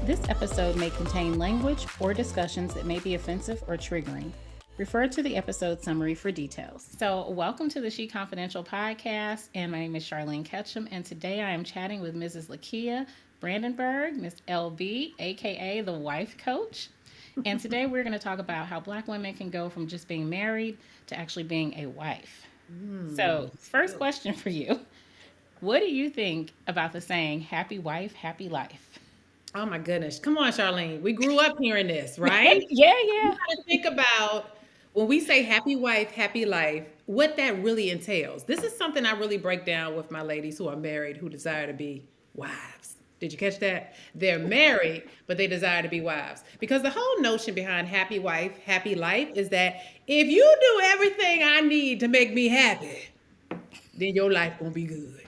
This episode may contain language or discussions that may be offensive or triggering. Refer to the episode summary for details. So, welcome to the SheConfidential podcast, and my name is Charlene Ketchum, and today I am chatting with Mrs. Lakia Brandenburg, Miss LB, aka the Wife Coach. And today we're going to talk about how Black women can go from just being married to actually being a wife. So, first question for you. What do you think about the saying, happy wife, happy life? Oh my goodness. Come on, Charlene. We grew up hearing this, right? Yeah, You yeah. gotta think about when we say happy wife, happy life, what that really entails. This is something I really break down with my ladies who are married who desire to be wives. Did you catch that? They're married, but they desire to be wives. Because the whole notion behind happy wife, happy life is that if you do everything I need to make me happy, then your life gonna be good.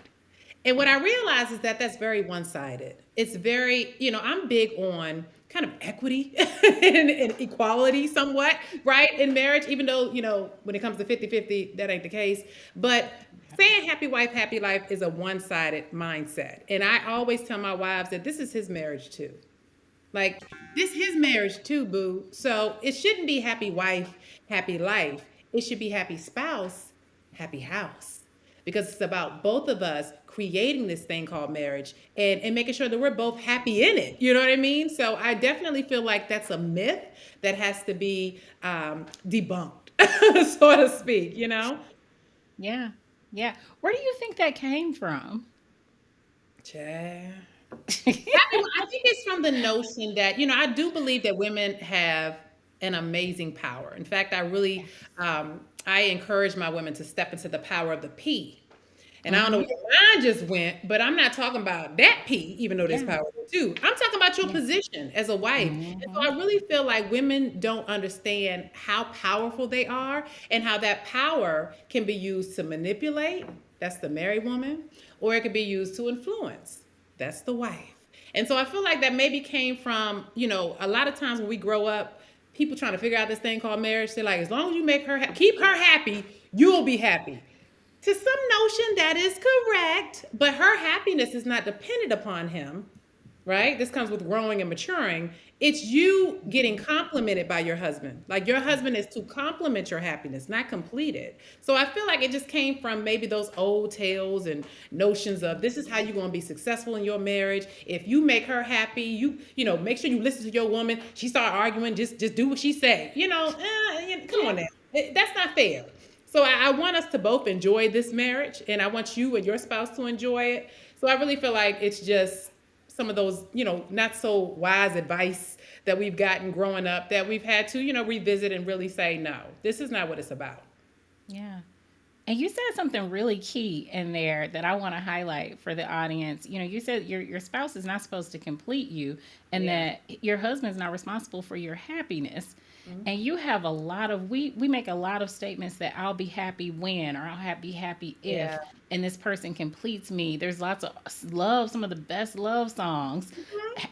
And what I realize is that that's very one-sided. It's very, I'm big on kind of equity and equality somewhat, right? In marriage, even though, when it comes to 50-50, that ain't the case. But saying happy wife, happy life is a one-sided mindset. And I always tell my wives that this is his marriage too. Like, this his marriage too, boo. So it shouldn't be happy wife, happy life. It should be happy spouse, happy house. Because it's about both of us creating this thing called marriage and making sure that we're both happy in it. You know what I mean? So I definitely feel like that's a myth that has to be debunked, so to speak. Yeah, yeah. Where do you think that came from? Child. I think it's from the notion that, I do believe that women have an amazing power. In fact, I encourage my women to step into the power of the P. And I don't know Mm-hmm. where mine just went, but I'm not talking about that P, even though there's Yeah, power there too. I'm talking about your yeah. position as a wife. And so Mm-hmm. I really feel like women don't understand how powerful they are and how that power can be used to manipulate. That's the married woman. Or it could be used to influence. That's the wife. And so I feel like that maybe came from, a lot of times when we grow up, people trying to figure out this thing called marriage, they're like, as long as you make her, keep her happy, you'll be happy. To some notion, that is correct, but her happiness is not dependent upon him, right? This comes with growing and maturing. It's you getting complimented by your husband. Like your husband is to complement your happiness, not complete it. So I feel like it just came from maybe those old tales and notions of this is how you're going to be successful in your marriage. If you make her happy, make sure you listen to your woman. She start arguing, just do what she say. Come on now. That's not fair. So I want us to both enjoy this marriage, and I want you and your spouse to enjoy it. So I really feel like it's just some of those, not so wise advice that we've gotten growing up that we've had to, revisit and really say, no, this is not what it's about. Yeah. And you said something really key in there that I want to highlight for the audience. You said your spouse is not supposed to complete you and Yeah. that your husband's not responsible for your happiness. Mhm. And you have a lot of we make a lot of statements that I'll be happy when or be happy if Yeah. and this person completes me. There's lots of love, some of the best love songs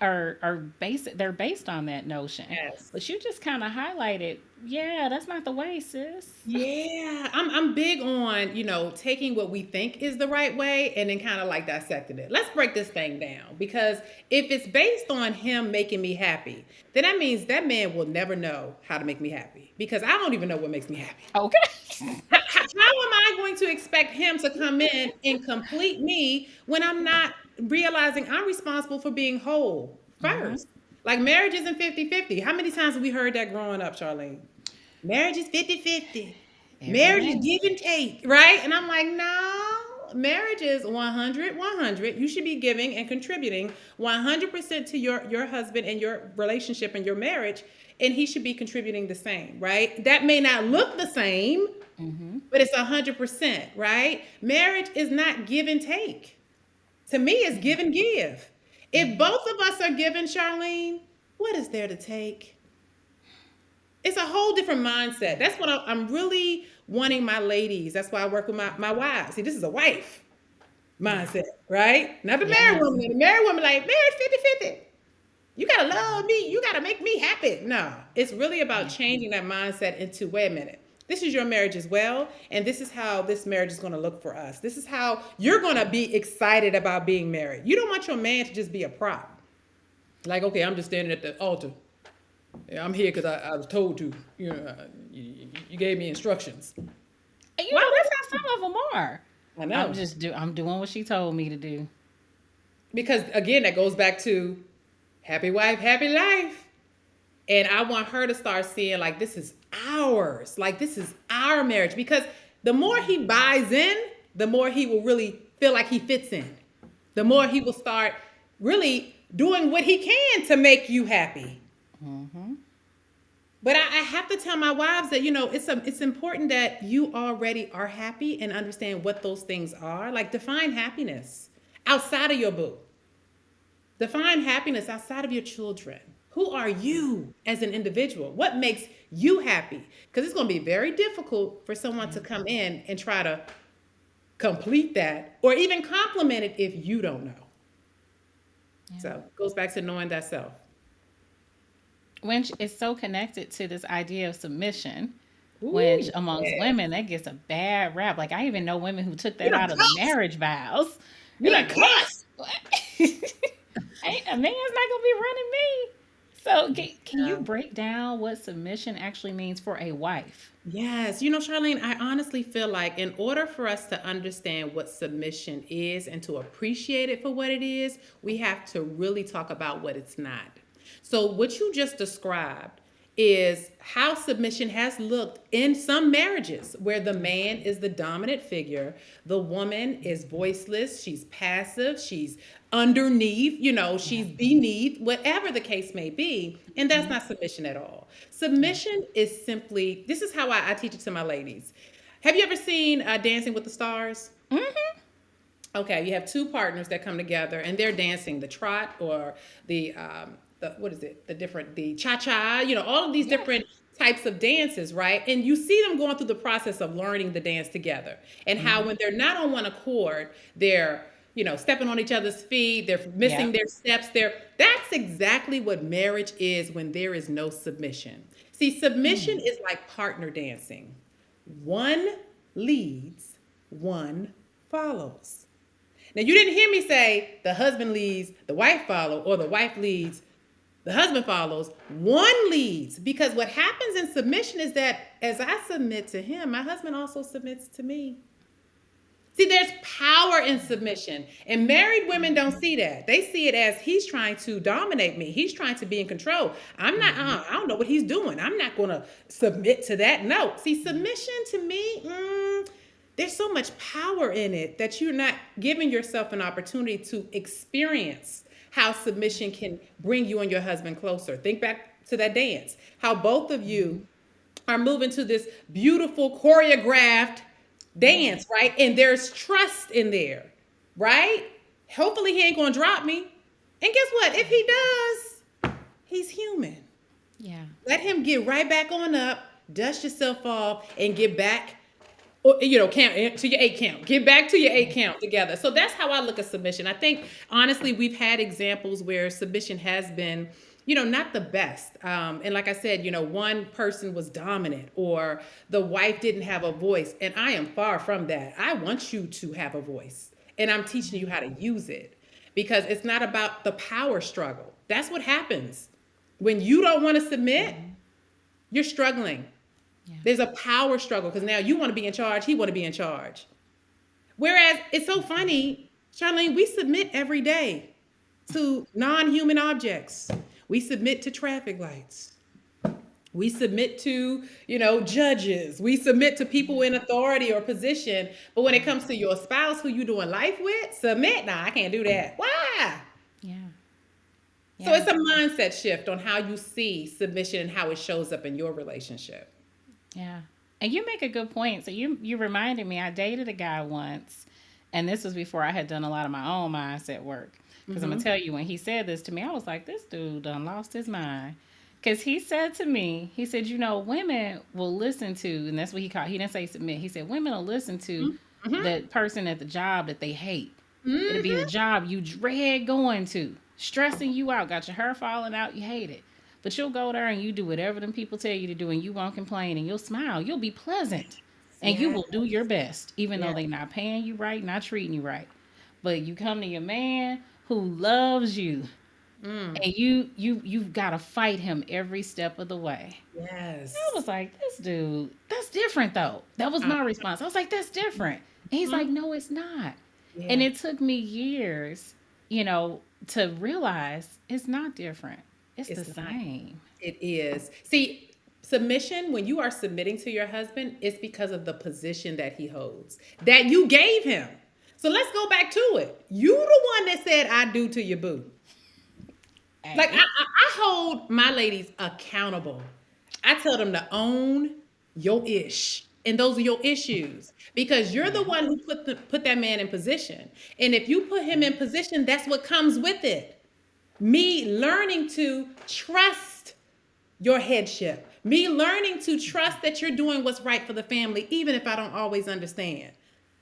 are based they're based on that notion. Yes. But you just kind of highlighted, yeah, that's not the way, sis. Yeah, I'm big on, taking what we think is the right way and then kind of like dissecting it. Let's break this thing down because if it's based on him making me happy, then that means that man will never know how to make me happy because I don't even know what makes me happy. Okay. How am I going to expect him to come in and complete me when I'm not realizing I'm responsible for being whole Hmm. first? Like marriage isn't 50-50. How many times have we heard that growing up, Charlene? Marriage is 50-50. Every Marriage is day. give and take, right? And I'm like, no, marriage is 100-100. You should be giving and contributing 100% to your husband and your relationship and your marriage, and he should be contributing the same, right? That may not look the same, Hmm. but it's 100%, right? Marriage is not give and take. To me, it's give and give. If both of us are giving, Charlene, what is there to take? It's a whole different mindset. That's what I'm really wanting my ladies. That's why I work with my wives. See, this is a wife mindset, right? Not the married Yeah. woman. The married woman, like, marriage 50-50. You got to love me. You got to make me happy. No, it's really about changing that mindset into, wait a minute. This is your marriage as well. And this is how this marriage is going to look for us. This is how you're going to be excited about being married. You don't want your man to just be a prop. Like, okay, I'm just standing at the altar. Yeah, I'm here because I was told to. You gave me instructions. And you Why know, would that's how some of them are. I know. I'm doing what she told me to do. Because again, that goes back to happy wife, happy life. And I want her to start seeing like this is ours. Like this is our marriage. Because the more he buys in, the more he will really feel like he fits in. The more he will start really doing what he can to make you happy. Mm-hmm. But I have to tell my wives that it's important that you already are happy and understand what those things are. Like define happiness outside of your boo. Define happiness outside of your children. Who are you as an individual? What makes you happy? Because it's going to be very difficult for someone to come in and try to complete that or even compliment it if you don't know. Yeah. So it goes back to knowing that self. Which is so connected to this idea of submission, Ooh, which amongst yeah. women that gets a bad rap. Like I even know women who took You that done out of the cuss. marriage vows. You They're done like, what? cuss. What? Ain't a man's not gonna be running me. So can you Yeah. break down what submission actually means for a wife? Yes, Charlene, I honestly feel like in order for us to understand what submission is and to appreciate it for what it is, we have to really talk about what it's not. So, what you just described is how submission has looked in some marriages where the man is the dominant figure, the woman is voiceless, she's passive, she's underneath, Yeah. she's beneath, whatever the case may be. And that's Hmm. not submission at all. Yeah. Submission is simply this is how I teach it to my ladies. Have you ever seen Dancing with the Stars? Hmm. Okay, you have two partners that come together and they're dancing the trot or the what is it? The cha cha. All of these Yes. different types of dances, right? And you see them going through the process of learning the dance together, and how Hmm. when they're not on one accord, they're stepping on each other's feet, they're missing Yep. their steps. That's exactly what marriage is when there is no submission. See, submission Mm. is like partner dancing. One leads, one follows. Now, you didn't hear me say the husband leads, the wife follows, or the wife leads, the husband follows. One leads. Because what happens in submission is that as I submit to him, my husband also submits to me. See, there's power in submission. And married women don't see that. They see it as he's trying to dominate me. He's trying to be in control. I'm not, Hmm. I don't know what he's doing. I'm not going to submit to that. No. See, submission to me, there's so much power in it that you're not giving yourself an opportunity to experience how submission can bring you and your husband closer. Think back to that dance, how both of you are moving to this beautiful choreographed Yeah. dance, right? And there's trust in there, right? Hopefully he ain't gonna drop me. And guess what? If he does, he's human. Yeah. Let him get right back on up, dust yourself off, and get back, or count to your 8 count. Get back to your 8 count together. So that's how I look at submission. I think honestly, we've had examples where submission has been, not the best. And like I said, one person was dominant, or the wife didn't have a voice. And I am far from that. I want you to have a voice, and I'm teaching you how to use it because it's not about the power struggle. That's what happens when you don't want to submit. You're struggling. Yeah. There's a power struggle because now you want to be in charge, he want to be in charge. Whereas it's so funny, Charlene, we submit every day to non-human objects. We submit to traffic lights. We submit to, judges. We submit to people in authority or position. But when it comes to your spouse who you doing life with, submit. Nah, I can't do that. Why? Yeah. So Yeah. it's a mindset shift on how you see submission and how it shows up in your relationship. Yeah. And you make a good point. So you reminded me I dated a guy once, and this was before I had done a lot of my own mindset work. Because I'm gonna Mm-hmm. tell you, when he said this to me, I was like, this dude done lost his mind. Because he said to me, he said, women will listen to, and that's what he didn't say submit. He said, women will listen to Mm-hmm. the person at the job that they hate. It'll be the Mm-hmm. job you dread going to, stressing you out, got your hair falling out, you hate it. But you'll go there and you do whatever them people tell you to do, and you won't complain, and you'll smile. You'll be pleasant, and you Yeah. will do your best, even though Yeah. they not paying you right, not treating you right. But you come to your man who loves you, Mm. and you've got to fight him every step of the way. I Yes. was like, this dude, that's different though. That was Uh, my response. I was like, that's different. And he's like, mhm. no, it's not. And Yeah. it took me years, to realize it's not different. It's the It's not. same. It is. See, submission, when you are submitting to your husband, it's because of the position that he holds, that you gave him. So let's go back to it. You the one that said I do to your boo. Like Hey. I hold my ladies accountable. I tell them to own your ish. And those are your issues because you're the Yeah. one who put that man in position. And if you put him in position, that's what comes with it. Me learning to trust your headship. Me learning to trust that you're doing what's right for the family, even if I don't always understand.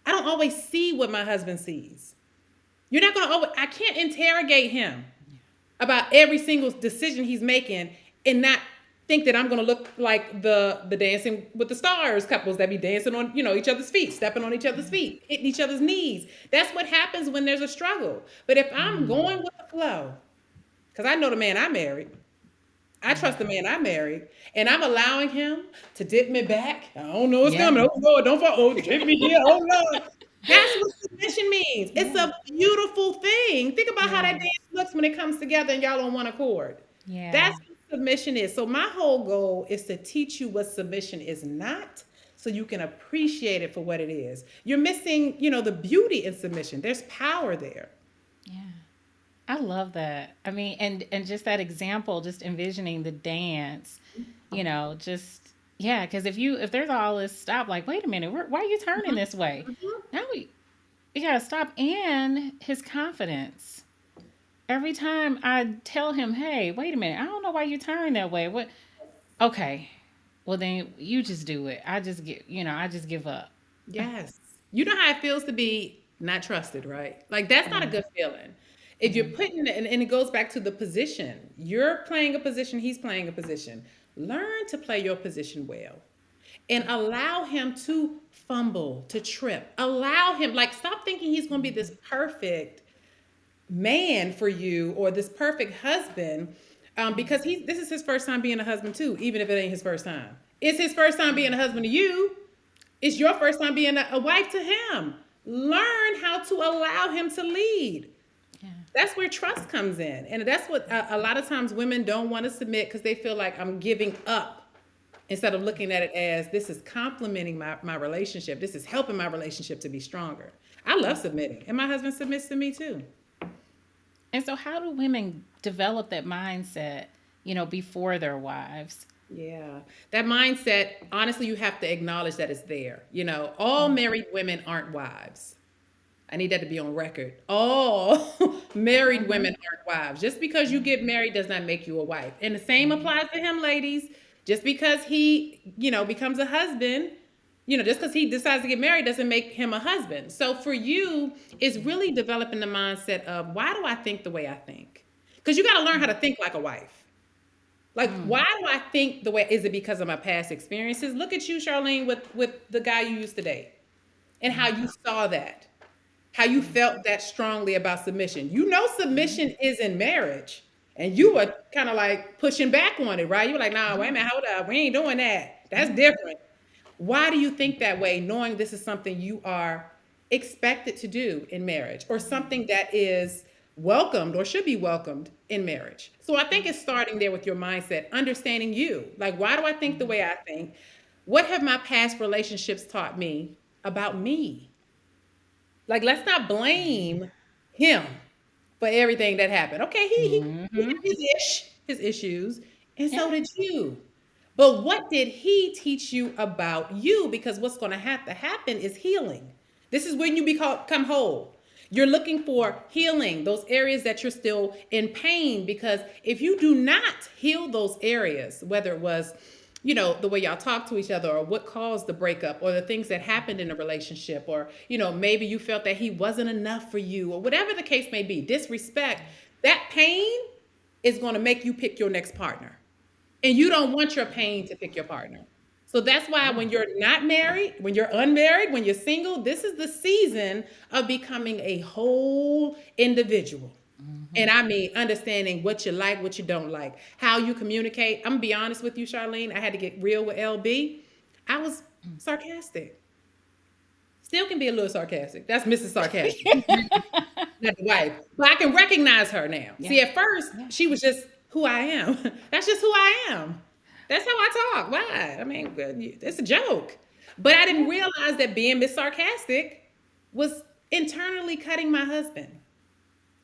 I don't always see what my husband sees. You're not going to always, I can't interrogate him about every single decision he's making and not think that I'm going to look like the dancing with the stars couples that be dancing on, each other's feet, stepping on each other's feet, hitting each other's knees. That's what happens when there's a struggle. But if I'm Mm. going with the flow, because I know the man I married, I trust the Yeah. man I married, and I'm allowing him to dip me back. I don't know what's Yeah. coming. Oh Lord, don't fall. Oh, dip me here. Oh Lord. That's what submission means. It's Yeah. a beautiful thing. Think about how that Yeah. dance looks when it comes together and y'all on one accord. Yeah. That's what submission is. So my whole goal is to teach you what submission is not, so you can appreciate it for what it is. You're missing, the beauty in submission. There's power there. Yeah. I love that. I mean, and just that example, just envisioning the dance, just yeah, because if there's all this stop, like, wait a minute, why are you turning Mhm, this way? mhm. Now we gotta stop. And his confidence. Every time I tell him, hey, wait a minute, I don't know why you turn that way. What? Okay, well then you just do it. I just give up. Yes. You know how it feels to be not trusted, right? Like that's not a Yeah. good feeling. If you're Yeah. putting it, and it goes back to the position, you're playing a position, he's playing a position. Learn to play your position well and allow him to fumble, to trip. Allow him, like, stop thinking he's going to be this perfect man for you or this perfect husband because this is his first time being a husband too, even if it ain't his first time. It's his first time being a husband to you. It's your first time being a wife to him. Learn how to allow him to lead. Yeah. That's where trust comes in. And that's what a lot of times women don't want to submit because they feel like I'm giving up instead of looking at it as this is complementing my relationship. This is helping my relationship to be stronger. I love submitting, and my husband submits to me too. And so, how do women develop that mindset, before their wives? Yeah. That mindset, honestly, you have to acknowledge that it's there. All married women aren't wives. I need that to be on record. All married Mm-hmm. women aren't wives. Just because you get married does not make you a wife. And the same Right. applies to him, ladies. Just because he, becomes a husband, just because he decides to get married doesn't make him a husband. So for you, it's really developing the mindset of why do I think the way I think? Because you got to learn how to think like a wife. Like, Mm. why do I think the way? Is it because of my past experiences? Look at you, Charlene, with the guy you used to date, and how you saw that, how you felt that strongly about submission. Submission is in marriage, and you were kind of like pushing back on it, right? You were like, nah, wait a minute, hold up, we ain't doing that. That's different. Why do you think that way, knowing this is something you are expected to do in marriage or something that is welcomed or should be welcomed in marriage? So I think it's starting there with your mindset, understanding you. Like, why do I think the way I think? What have my past relationships taught me about me? Like, let's not blame him for everything that happened. Okay, he Mm-hmm. had his issues, and so Yeah. did you. But what did he teach you about you? Because what's going to have to happen is healing. This is when you become whole. You're looking for healing, those areas that you're still in pain. Because if you do not heal those areas, whether it was, the way y'all talk to each other, or what caused the breakup, or the things that happened in a relationship, or, maybe you felt that he wasn't enough for you, or whatever the case may be, disrespect, that pain is going to make you pick your next partner. And you don't want your pain to pick your partner. So that's why Yeah. when you're not married, when you're unmarried, when you're single, this is the season of becoming a whole individual. Mm-hmm. And I mean, understanding what you like, what you don't like, how you communicate. I'm gonna be honest with you, Charlene. I had to get real with LB. I was sarcastic. Still can be a little sarcastic. That's Mrs. Sarcastic. She's not the wife. But I can recognize her now. Yeah. See, at first, Yeah. she was just who I am. That's just who I am. That's how I talk. Why? I mean, it's a joke. But I didn't Yeah. realize that being Miss Sarcastic was internally cutting my husband.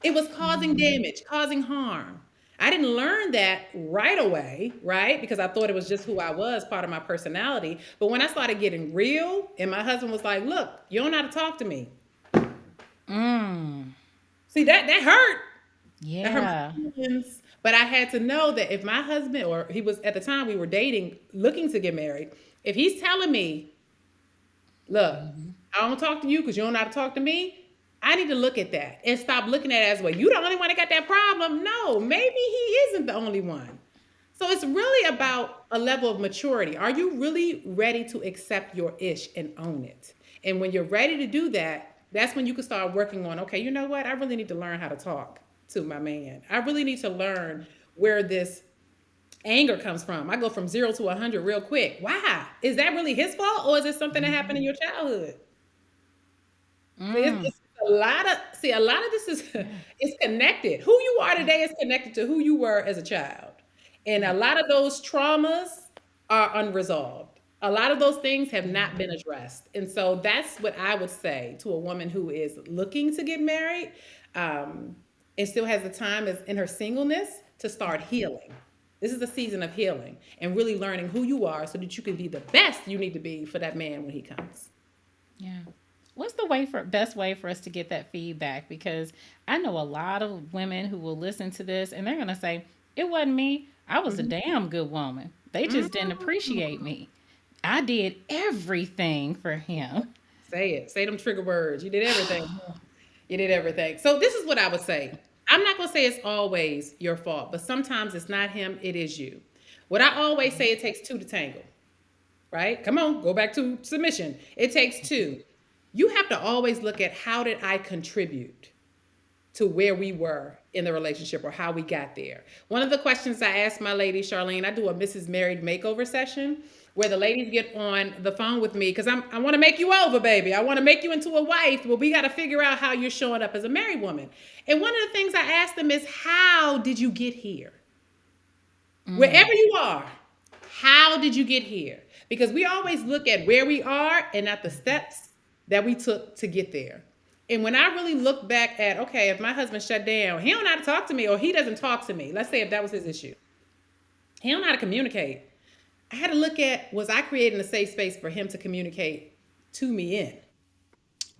It was causing Mm-hmm. damage, causing harm. I didn't learn that right away, right? Because I thought it was just who I was, part of my personality. But when I started getting real, and my husband was like, "Look, you don't know how to talk to me." Mm. See, that hurt. That hurt Yeah. my feelings. But I had to know that if my husband, or he was at the time we were dating, looking to get married, if he's telling me, "Look, Mm-hmm. I don't talk to you because you don't know how to talk to me," I need to look at that and stop looking at it as, well, you the only one that got that problem. No, maybe he isn't the only one. So it's really about a level of maturity. Are you really ready to accept your ish and own it? And when you're ready to do that, that's when you can start working on, okay, you know what? I really need to learn how to talk to my man. I really need to learn where this anger comes from. I go from 0 to 100 real quick. Why? Is that really his fault, or is it something that happened in your childhood? Mm. It's a lot of this is Yeah. it's connected. Who you are Yeah. today is connected to who you were as a child. And a Yeah. lot of those traumas are unresolved. A lot of those things have not been addressed. And so that's what I would say to a woman who is looking to get married, and still has the time as in her singleness to start healing. This is a season of healing and really learning who you are so that you can be the best you need to be for that man when he comes. Yeah. What's the best way for us to get that feedback? Because I know a lot of women who will listen to this and they're gonna say, "It wasn't me. I was a Mhm. damn good woman. They just didn't appreciate Mm. me. I did everything for him." Say it. Say them trigger words. You did everything. You did everything. So this is what I would say. I'm not gonna say it's always your fault, but sometimes it's not him, it is you. What I always say, it takes two to tangle, right? Come on, go back to submission. It takes two. You have to always look at, how did I contribute to where we were in the relationship, or how we got there. One of the questions I ask my lady, Charlene, I do a Mrs. Married makeover session where the ladies get on the phone with me because I want to make you over, baby. I want to make you into a wife, but we got to figure out how you're showing up as a married woman. And one of the things I ask them is, how did you get here? Mm. Wherever you are, how did you get here? Because we always look at where we are and at the steps that we took to get there. And when I really look back at, okay, if my husband shut down, he don't know how to talk to me, or he doesn't talk to me. Let's say if that was his issue, he don't know how to communicate. I had to look at, was I creating a safe space for him to communicate to me in?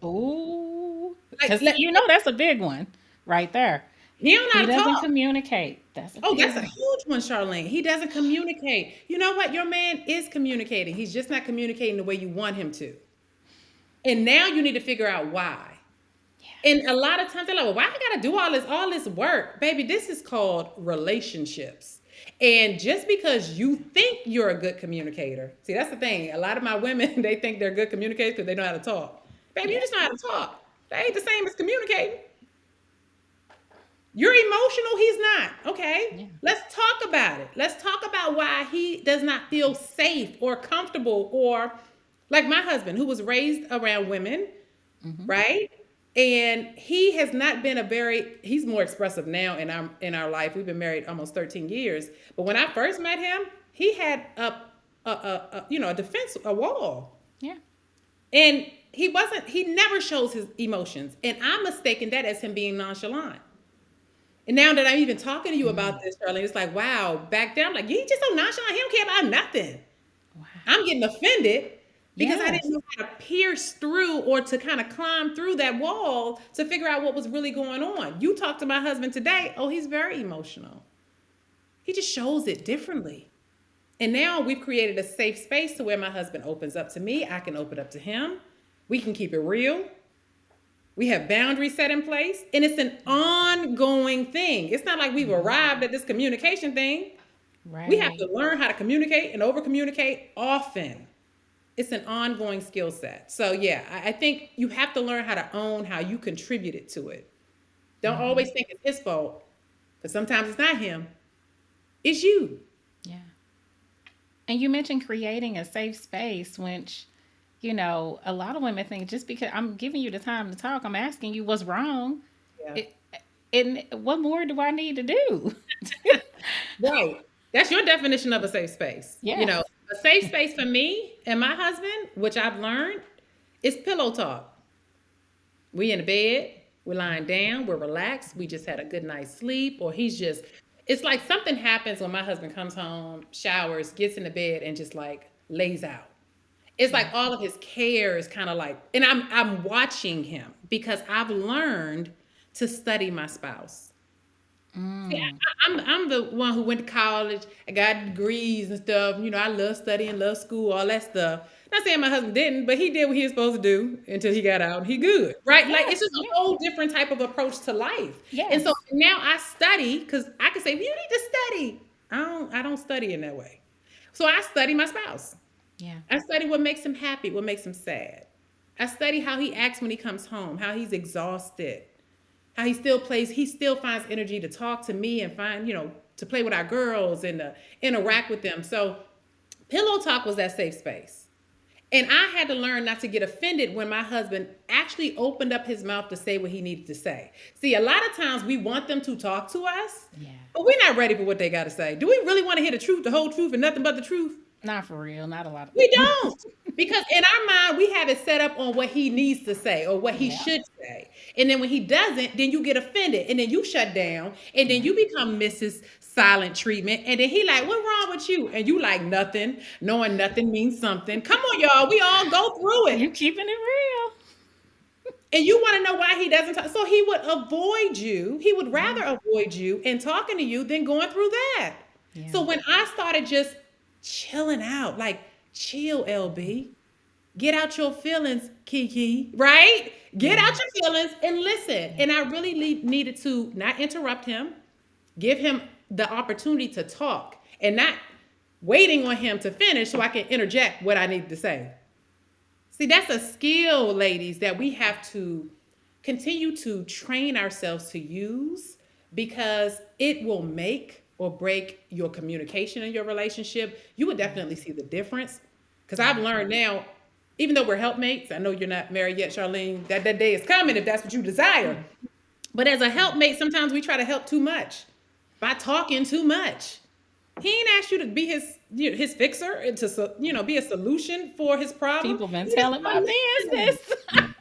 Ooh, Like, because that's a big one right there. he don't know He how to doesn't talk. communicate. That's a Oh, big that's a one. huge one, Charlene. He doesn't communicate. You know what? Your man is communicating. He's just not communicating the way you want him to. And now you need to figure out why. And a lot of times they're like, well, why I gotta do all this work? Baby, this is called relationships. And just because you think you're a good communicator, see, that's the thing. A lot of my women, they think they're good communicators because they know how to talk. Baby, you Yeah. just know how to talk. That ain't the same as communicating. You're emotional, he's not. Okay. Yeah. Let's talk about it. Let's talk about why he does not feel safe or comfortable, or like my husband, who was raised around women, Mm-hmm. right? And he has not been he's more expressive now in our life. We've been married almost 13 years. But when I first met him, he had a defense, a wall. Yeah. And he never shows his emotions. And I'm mistaken that as him being nonchalant. And now that I'm even talking to you about Mm. this, Charlene, it's like, wow, back then, I'm like, he just so nonchalant. He don't care about nothing. Wow. I'm getting offended because I didn't Yes. know how to pierce through, or to kind of climb through that wall to figure out what was really going on. You talk to my husband today, oh, he's very emotional. He just shows it differently. And now we've created a safe space to where my husband opens up to me. I can open up to him. We can keep it real. We have boundaries set in place, and it's an ongoing thing. It's not like we've arrived at this communication thing. We have Right. to learn how to communicate and over communicate often. It's an ongoing skill set. So yeah, I think you have to learn how to own how you contributed to it. Don't always think it's his fault, because sometimes it's not him, it's you. Yeah. And you mentioned creating a safe space, which, a lot of women think just because I'm giving you the time to talk, I'm asking you what's wrong. Yeah. It, and what more do I need to do? Right. That's your definition of a safe space. Yes. A safe space for me and my husband, which I've learned, is pillow talk. We in the bed, we're lying down, we're relaxed, we just had a good night's sleep, or it's like something happens when my husband comes home, showers, gets in the bed, and just like lays out. It's like Yeah. all of his care is kind of like, and I'm watching him because I've learned to study my spouse. See, Mm. I'm the one who went to college. I got degrees and stuff. I love studying, love school, all that stuff. Not saying my husband didn't, but he did what he was supposed to do until he got out and he good, right? Like it's Yes. just a Yeah. whole different type of approach to life. And so Yes. now I study because I can say, well, you need to study. I don't study in that way. So I study my spouse. Yeah. I study what makes him happy, what makes him sad. I study how he acts when he comes home, how he's exhausted, how he still finds energy to talk to me and to play with our girls and to interact with them. So pillow talk was that safe space. And I had to learn not to get offended when my husband actually opened up his mouth to say what he needed to say. See, a lot of times we want them to talk to us, Yeah. but we're not ready for what they got to say. Do we really want to hear the truth, the whole truth, and nothing but the truth? Not for real. Not a lot We of. don't. Because in our mind, we have it set up on what he needs to say or what he Yeah. should say. And then when he doesn't, then you get offended and then you shut down and then Yeah. you become Mrs. Silent Treatment. And then he like, what's wrong with you? And you like nothing, knowing nothing means something. Come on, y'all. We all go through You it. keeping it real. And you want to know why he doesn't talk. So he would avoid you. He would Yeah. rather avoid you and talking to you than going through that. Yeah. So when I started just chilling out, like, chill, LB. Get out your feelings, Kiki, right? Get Yeah. out your feelings and listen. Yeah. And I really needed to not interrupt him, give him the opportunity to talk and not waiting on him to finish so I can interject what I need to say. See, that's a skill, ladies, that we have to continue to train ourselves to use because it will make or break your communication in your relationship. You would definitely see the difference. Because I've learned now, even though we're helpmates, I know you're not married yet, Charlene, that day is coming if that's what you desire. But as a helpmate, sometimes we try to help too much by talking too much. He ain't asked you to be his fixer and to be a solution for his problem. People been He just telling my want to listen. business.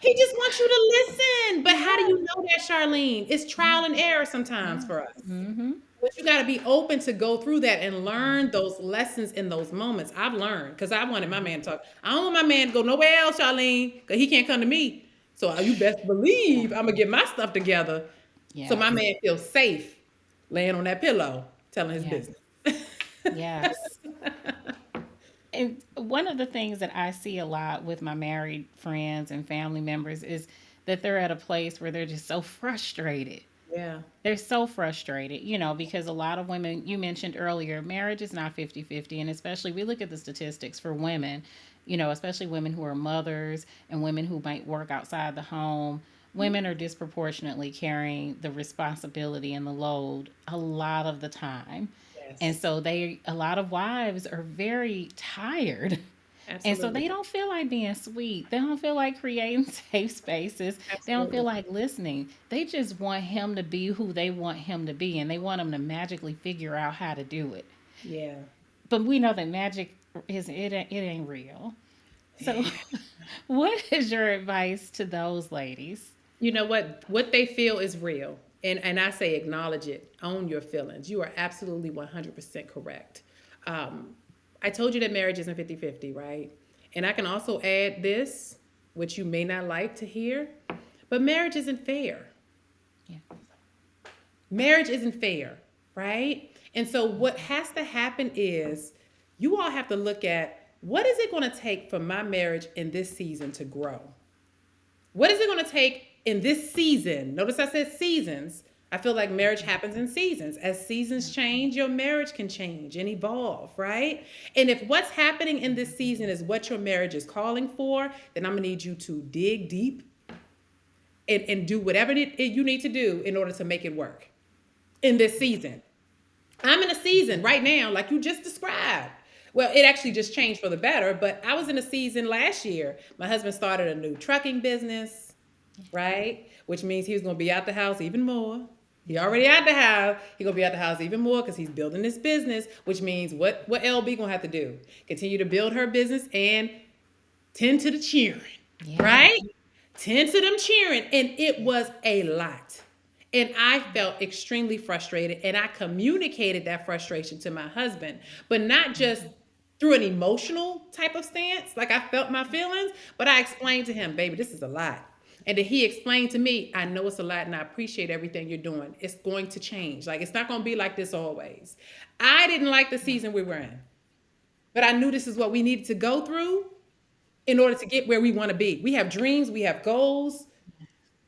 He just wants you to listen. But how do Yeah. you know that, Charlene? It's trial and error sometimes for us. Mm-hmm. But you got to be open to go through that and learn those lessons in those moments. I've learned because I wanted my man to talk. I don't want my man to go nowhere else, Charlene, because he can't come to me. So you best believe I'm gonna get my stuff together, so my Yes. man feels safe laying on that pillow telling his Yes. business. Yes. And one of the things that I see a lot with my married friends and family members is that they're at a place where they're just so frustrated. Yeah. They're so frustrated, because a lot of women, you mentioned earlier, marriage is not 50-50. And especially, we look at the statistics for women, especially women who are mothers and women who might work outside the home. Women are disproportionately carrying the responsibility and the load a lot of the time. And Yes. so a lot of wives are very tired. And so Absolutely. they don't feel like being sweet. They don't feel like creating safe spaces. They don't feel Absolutely. like listening. They just want him to be who they want him to be. And they want him to magically figure out how to do it. Yeah. But we know that magic it ain't real. So what is your advice to those ladies? You know what they feel is real. And I say acknowledge it. Own your feelings. You are absolutely 100% correct. Um, I told you that marriage isn't 50-50, right? And I can also add this, which you may not like to hear, but marriage isn't fair. Yeah. Marriage isn't fair, right? And so what has to happen is you all have to look at what is it going to take for my marriage in this season to grow? What is it going to take in this season? Notice I said seasons. I feel like marriage happens in seasons. As seasons change, your marriage can change and evolve, right? And if what's happening in this season is what your marriage is calling for, then I'm going to need you to dig deep and do whatever you need to do in order to make it work in this season. I'm in a season right now, like you just described. Well, it actually just changed for the better, but I was in a season last year. My husband started a new trucking business, right? Which means he was going to be out the house even more. He already out the house. He gonna be out the house even more because he's building this business. Which means what LB gonna have to do? Continue to build her business and tend to the cheering, Yeah. right? Tend to them cheering, and it was a lot. And I felt extremely frustrated, and I communicated that frustration to my husband, but not just through an emotional type of stance, like I felt my feelings, but I explained to him, baby, this is a lot. And then he explained to me, I know it's a lot and I appreciate everything you're doing. It's going to change. Like, it's not going to be like this always. I didn't like the season we were in, but I knew this is what we needed to go through in order to get where we want to be. We have dreams, we have goals,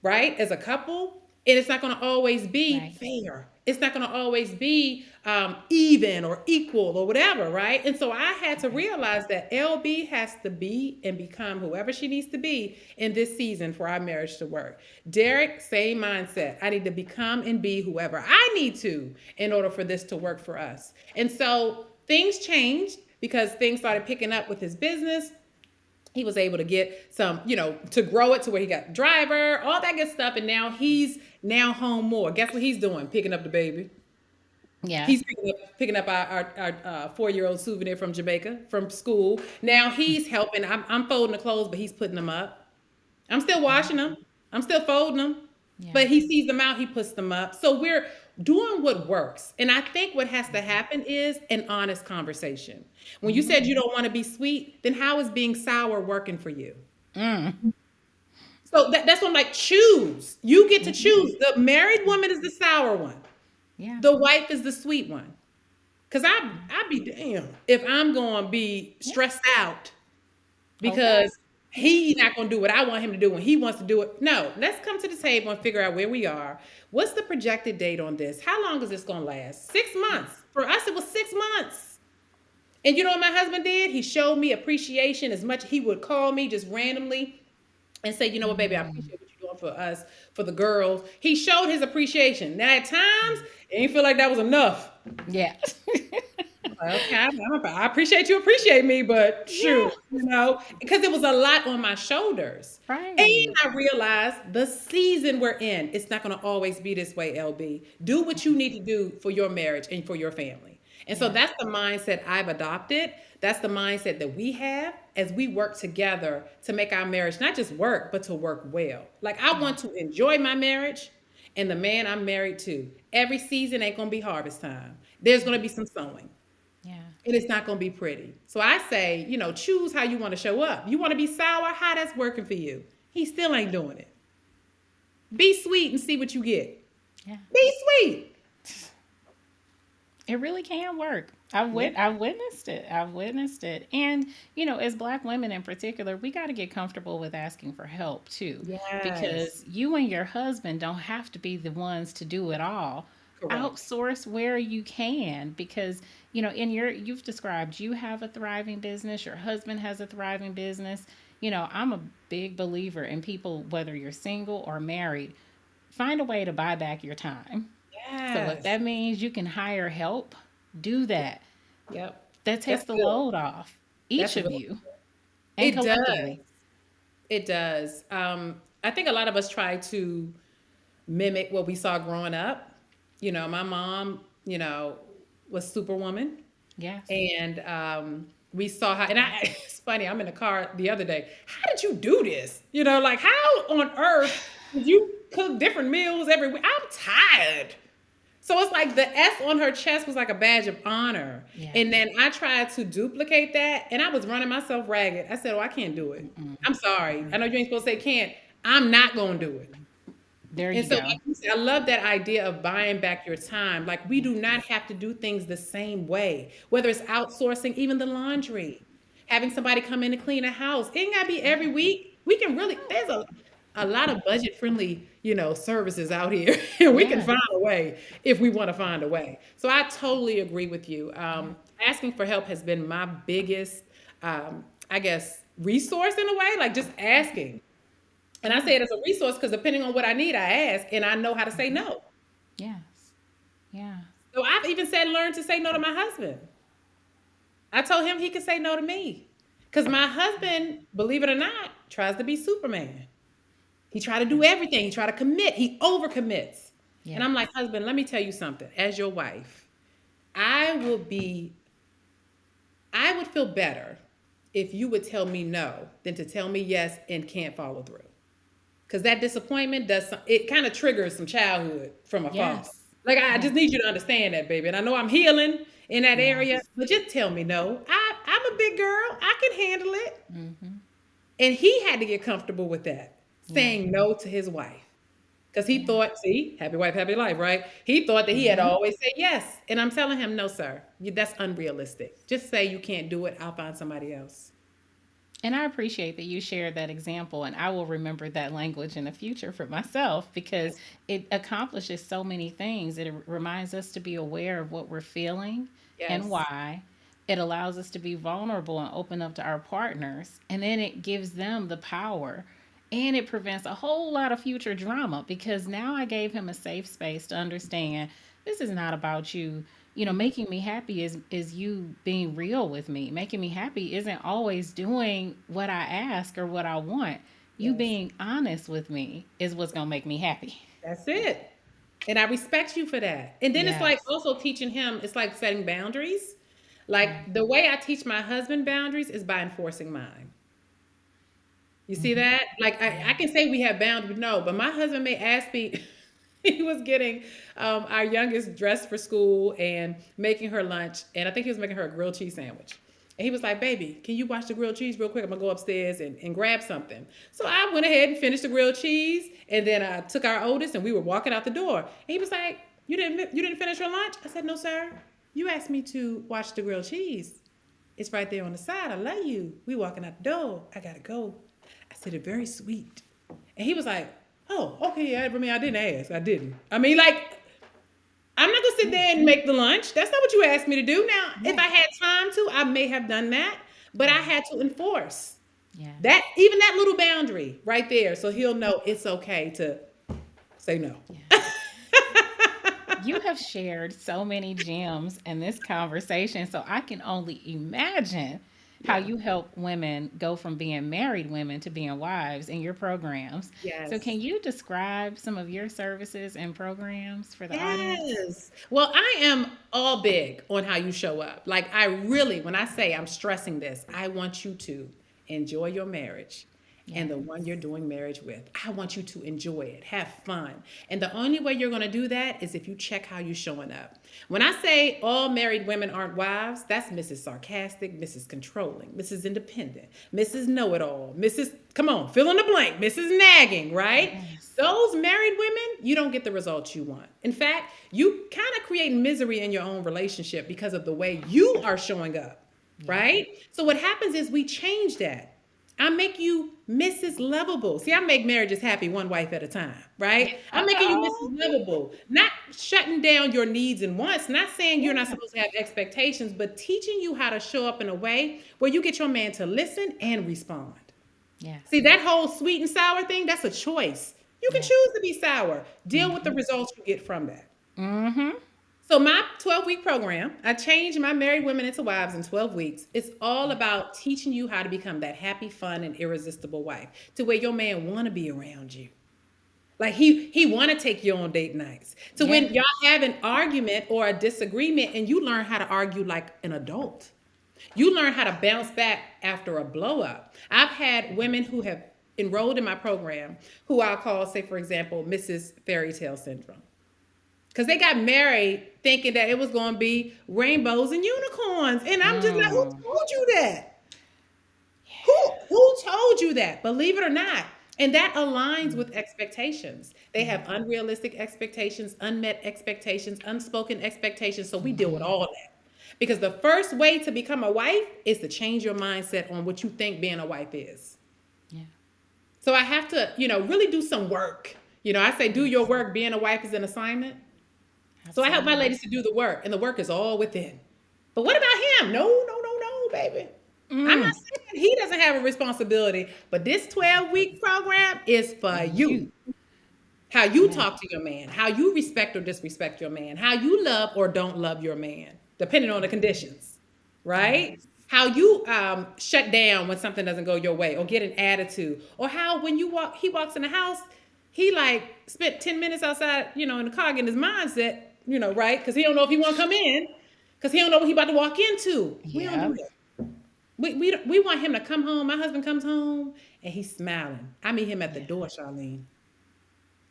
right? As a couple, and it's not going to always be Right. fair. It's not going to always be even or equal or whatever, right? And so I had to Right. realize that LB has to be and become whoever she needs to be in this season for our marriage to work. Derek, same mindset. I need to become and be whoever I need to in order for this to work for us. And so things changed because things started picking up with his business. He was able to get some, to grow it to where he got driver, all that good stuff. And now he's now home more. Guess what he's doing? Picking up the baby. Yeah. He's picking up our 4-year-old souvenir from Jamaica from school. Now he's helping. I'm folding the clothes, but he's putting them up. I'm still washing them. I'm still folding them. Yeah. But he sees them out, he puts them up. So we're doing what works. And I think what has to happen is an honest conversation. When you said you don't want to be sweet, then how is being sour working for you? Mm. So that's what I'm like, choose. You get to Mhm. choose. The married woman is the sour one. Yeah. The wife is the sweet one. Cause I'd be damn if I'm gonna be Yeah. stressed out Okay. because he's not going to do what I want him to do when he wants to do it. No, let's come to the table and figure out where we are. What's the projected date on this? How long is this going to last? 6 months. For us, it was 6 months. And you know what my husband did? He showed me appreciation as much. He would call me just randomly and say, you know what, baby, I Mm. appreciate what you're doing for us, for the girls. He showed his appreciation. Now, at times, it didn't feel like that was enough. Yeah. Okay, I appreciate you appreciate me, but Yeah. shoot, because it was a lot on my shoulders. And Right. I realized the season we're in, it's not going to always be this way, LB. Do what you need to do for your marriage and for your family. And so Yeah. that's the mindset I've adopted. That's the mindset that we have as we work together to make our marriage not just work, but to work well. Like, I Yeah. want to enjoy my marriage and the man I'm married to. Every season ain't going to be harvest time. There's going to be some sowing Yeah. and it's not going to be pretty. So I say, choose how you want to show up. You want to be sour? How that's working for you? He still ain't doing it. Be sweet and see what you get. Yeah. Be sweet. It really can work. Yeah. I've witnessed it. I've witnessed it. And, as black women in particular, we got to get comfortable with asking for help too. Yes. Because you and your husband don't have to be the ones to do it all. Correct. Outsource where you can because, you've described you have a thriving business, your husband has a thriving business. I'm a big believer in people, whether you're single or married, find a way to buy back your time. So if Yes. that means you can hire help, do that. Yep. That That's takes the good. load off, That's each a of good. you and It does. collectively. It does. I think a lot of us try to mimic what we saw growing up. My mom, was Superwoman. Yes. And we saw how, and it's funny, I'm in the car the other day. How did you do this? Like, how on earth did you cook different meals every week? I'm tired. So it's like the S on her chest was like a badge of honor. Yeah. And then I tried to duplicate that and I was running myself ragged. I said, oh, I can't do it. I'm sorry. I know you ain't supposed to say can't. I'm not going to do it. There And you so, go. like you said, I love that idea of buying back your time. Like, we do not have to do things the same way, whether it's outsourcing even the laundry, having somebody come in to clean a house. It ain't got to be every week. We can really, there's a lot of budget friendly, services out here, and we can Yeah. find a way if we want to find a way. So, I totally agree with you. Yeah. Asking for help has been my biggest, I guess, resource in a way, like just asking. And I say it as a resource because depending on what I need, I ask and I know how to say no. Yes. Yeah. So I've even said learn to say no to my husband. I told him he could say no to me. Because my husband, believe it or not, tries to be Superman. He try to do everything. He try to commit. He overcommits. And Yes. I'm like, husband, let me tell you something. As your wife, I would be, I would feel better if you would tell me no than to tell me yes and can't follow through. Because that disappointment does it kind of triggers some childhood from a father. Yes. Like I Yes. just need you to understand that, baby. And I know I'm healing in that area, Yes. but just tell me no. I'm a big girl. I can handle it. Mm-hmm. And he had to get comfortable with that, Yeah. saying no to his wife. Because he Yeah. thought, see, happy wife, happy life, right? He thought that he had to Mm-hmm. always say yes. And I'm telling him, no, sir, that's unrealistic. Just say you can't do it. I'll find somebody else. And I appreciate that you shared that example, and I will remember that language in the future for myself because Yes. it accomplishes so many things. It reminds us to be aware of what we're feeling and Yes. why. It allows us to be vulnerable and open up to our partners, and then it gives them the power. And it prevents a whole lot of future drama because now I gave him a safe space to understand this is not about you. Making me happy is you being real with me. Making me happy isn't always doing what I ask or what I want. You Yes. being honest with me is what's going to make me happy. That's it. And I respect you for that. And then it's like Yes. also teaching him, it's like setting boundaries. Yeah. Like the way I teach my husband boundaries is by enforcing mine. You see Hmm. that? Like I Yeah. can say we have boundaries, no, but my husband may ask me, he was getting our youngest dressed for school and making her lunch. And I think he was making her a grilled cheese sandwich. And he was like, baby, can you watch the grilled cheese real quick? I'm gonna go upstairs and grab something. So I went ahead and finished the grilled cheese. And then I took our oldest and we were walking out the door. And he was like, you didn't finish your lunch? I said, no, sir. You asked me to watch the grilled cheese. It's right there on the side. I love you. We walking out the door. I gotta go. I said it very sweet. And he was like, oh, okay, yeah. I mean, I didn't ask. I didn't. I mean, like, I'm not gonna sit there and make the lunch. That's not what you asked me to do. Now, if I Right. had time to, I may have done that, but I Yeah. had to enforce Yes. that, even that little boundary right there, so he'll know it's okay to say no. Yes. You have shared so many gems in this conversation, so I can only imagine how Yeah. you help women go from being married women to being wives in your programs. So, Yes. can you describe some of your services and programs for the audience? Yes. Well, I am all big on how you show up. Like, I really, when I say I'm stressing this, I want you to enjoy your marriage and the one Yes. you're doing marriage with. I want you to enjoy it, have fun. And the only way you're going to do that is if you check how you're showing up. When I say all married women aren't wives, that's Mrs. Sarcastic, Mrs. Controlling, Mrs. Independent, Mrs. Know It All, Mrs. Come on, fill in the blank, Mrs. Nagging, right? Yes. Those married women, you don't get the results you want. In fact, you kind of create misery in your own relationship because of the way you are showing up, Yeah. right? So what happens is we change that. I make you Mrs. Lovable. See, I make marriages happy one wife at a time, Yeah. right? I'm making you Oh, Mrs. Lovable, not shutting down your needs and wants, not saying you're not yeah. supposed to have expectations, but teaching you how to show up in a way where you get your man to listen and respond. See, Yes. that whole sweet and sour thing, that's a choice. You can Yeah. choose to be sour. Deal with the Mm-hmm. results you get from that. Mm-hmm. So my 12-week program, I changed my married women into wives in 12 weeks. It's all about teaching you how to become that happy, fun, and irresistible wife to where your man want to be around you. Like he want to take you on date nights. To Yeah. when y'all have an argument or a disagreement and you learn how to argue like an adult. You learn how to bounce back after a blow up. I've had women who have enrolled in my program who I'll call, say, for example, Mrs. Fairy Tale Syndrome. Because they got married thinking that it was going to be rainbows and unicorns. And I'm just like, who Mm. told you that? Who told you that? Believe it or not. And that aligns with expectations. They have Yeah. unrealistic expectations, unmet expectations, unspoken expectations. So we deal with Mm-hmm. all that. Because the first way to become a wife is to change your mindset on what you think being a wife is. Yeah. So I have to, really do some work. I say do your Yes. work. Being a wife is an assignment. So I help my Absolutely. ladies to do the work, and the work is all within. But what about him? No, no, no, no, baby. I'm not Mm. saying he doesn't have a responsibility, but this 12-week program is for you. You. How you Yeah. talk to your man, how you respect or disrespect your man, how you love or don't love your man, depending on the conditions, right? Yes. How you shut down when something doesn't go your way or get an attitude, or how when he walks in the house, he like spent 10 minutes outside, in the car getting his mindset, right? Because he don't know if he want to come in, because he don't know what he about to walk into. We don't do Yep. that. We want him to come home. My husband comes home and he's smiling. I meet him at the Yeah. door, Charlene.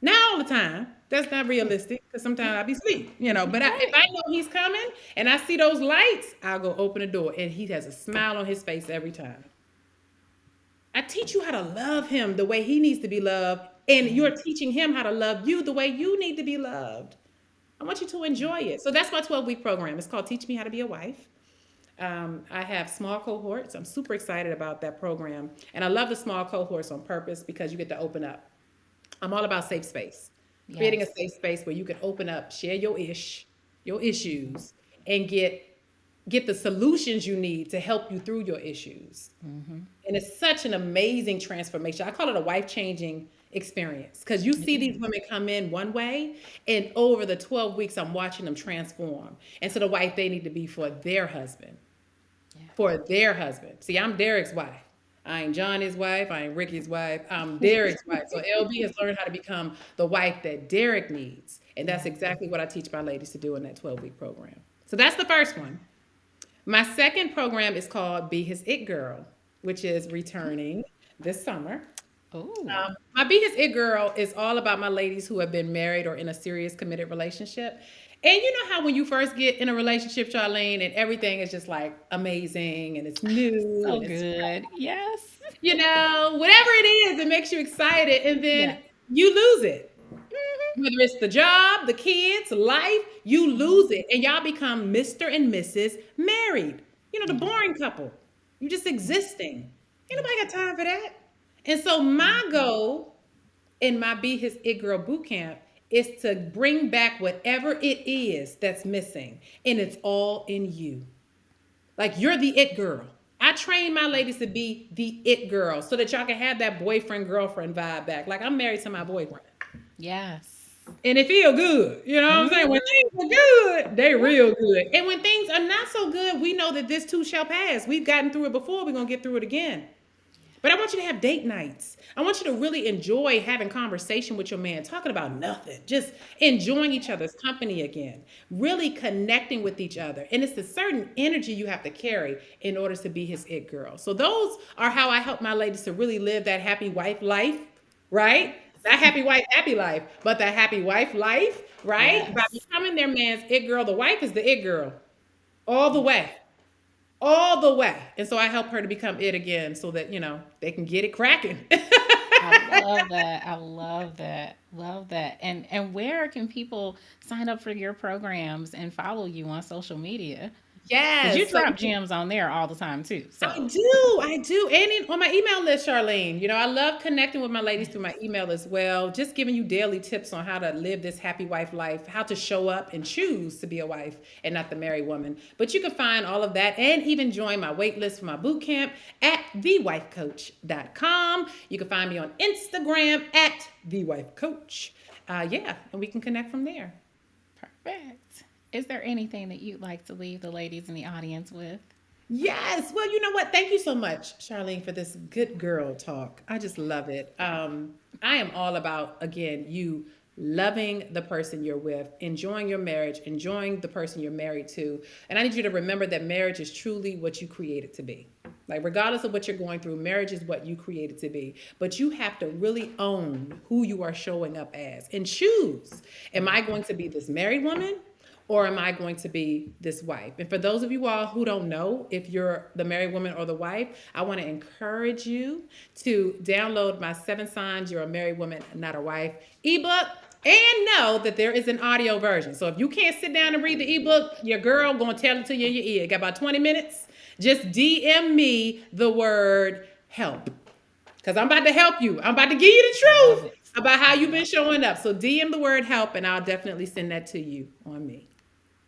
Not all the time. That's not realistic because sometimes I be asleep, But if Right. I know he's coming and I see those lights, I'll go open the door and he has a smile on his face every time. I teach you how to love him the way he needs to be loved, and Yeah. you're teaching him how to love you the way you need to be loved. I want you to enjoy it. So that's my 12-week program. It's called Teach Me How to Be a Wife. I have small cohorts. I'm super excited about that program. And I love the small cohorts on purpose because you get to open up. I'm all about safe space, creating a Yes. safe space where you can open up, share your issues, and get the solutions you need to help you through your issues. Mm-hmm. And it's such an amazing transformation. I call it a life changing experience because you It see these is. women come in one way, and over the 12 weeks, I'm watching them transform into the wife they need to be for their husband. Yeah. For their husband. See, I'm Derek's wife. I ain't Johnny's wife. I ain't Ricky's wife. I'm Derek's wife. So LB has learned how to become the wife that Derek needs. And that's Yeah. exactly what I teach my ladies to do in that 12-week program. So that's the first one. My second program is called Be His It Girl, which is returning this summer. Oh. My Be His It Girl is all about my ladies who have been married or in a serious committed relationship. And you know how when you first get in a relationship, Charlene, and everything is just like amazing and it's new So and it's, good. Yes. whatever it is, it makes you excited. And Yeah. then you lose it. Mm-hmm. Whether it's the job, the kids, life, you Mm-hmm. lose it. And y'all become Mr. and Mrs. Married. The Yeah. boring couple. You just existing. Ain't Yeah. nobody got time for that. And so my goal in my Be His It Girl boot camp is to bring back whatever it is that's missing. And it's all in you. Like you're the it girl. I train my ladies to be the it girl so that y'all can have that boyfriend girlfriend vibe back. Like I'm married to my boyfriend. Yes. And it feel good. You know what I'm saying? When Mm-hmm. things are good, they Yep. real good. And when things are not so good, we know that this too shall pass. We've gotten through it before. We're going to get through it again. But I want you to have date nights. I want you to really enjoy having conversation with your man, talking about nothing, just enjoying each other's company again, really connecting with each other. And it's a certain energy you have to carry in order to be his it girl. So those are how I help my ladies to really live that happy wife life, right? Not happy wife, happy life, but the happy wife life, right? By Yes. becoming their man's it girl. The wife is the it girl all the way, all the way. And so I help her to become it again so that, they can get it cracking. I love that. I love that. Love that. And where can people sign up for your programs and follow you on social media? Because you Yes. So drop gems on there all the time too. So I do. And on my email list, Charlene, I love connecting with my ladies through yes. my email as well. Just giving you daily tips on how to live this happy wife life, how to show up and choose to be a wife and not the married woman. But you can find all of that and even join my wait list for my boot camp at thewifecoach.com. You can find me on Instagram at thewifecoach. Yeah, and we can connect from there. Perfect. Is there anything that you'd like to leave the ladies in the audience with? Yes. Well, you know what? Thank you so much, Charlene, for this good girl talk. I just love it. I am all about, again, you loving the person you're with, enjoying your marriage, enjoying the person you're married to. And I need you to remember that marriage is truly what you create it to be. Like, regardless of what you're going through, marriage is what you create it to be. But you have to really own who you are showing up as and choose. Am I going to be this married woman? Or am I going to be this wife? And for those of you all who don't know if you're the married woman or the wife, I want to encourage you to download my 7 Signs You're a Married Woman, Not a Wife ebook. And know that there is an audio version. So if you can't sit down and read the ebook, your girl gonna tell it to you in your ear. Got about 20 minutes? Just DM me the word help. Because I'm about to help you. I'm about to give you the Love truth it. about how I you've been love it. showing up. So DM the word help and I'll definitely send that to you on me.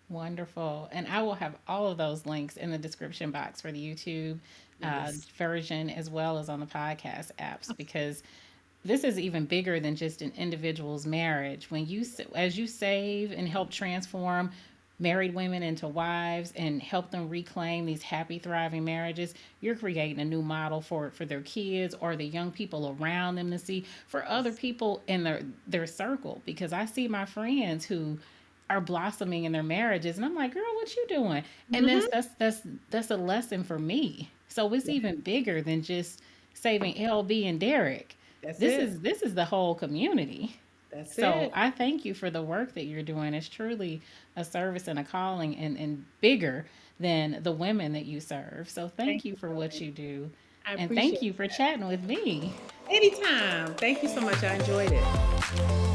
Wonderful. And I will have all of those links in the description box for the YouTube Yes. version as well as on the podcast apps, because this is even bigger than just an individual's marriage. When you, as you save and help transform married women into wives and help them reclaim these happy, thriving marriages, you're creating a new model for their kids or the young people around them to see, for other Yes. people in their circle. Because I see my friends who are blossoming in their marriages, and I'm like, girl, what you doing? And Mm-hmm. that's a lesson for me. So it's Yeah. even bigger than just saving LB and Derek. That's this it. is this is the whole community. That's So it. I thank you for the work that you're doing. It's truly a service and a calling, and bigger than the women that you serve. So thank Thank you you, for what Charlene. you do. I And thank appreciate you for that. chatting with me. Anytime. Thank you so much. I enjoyed it.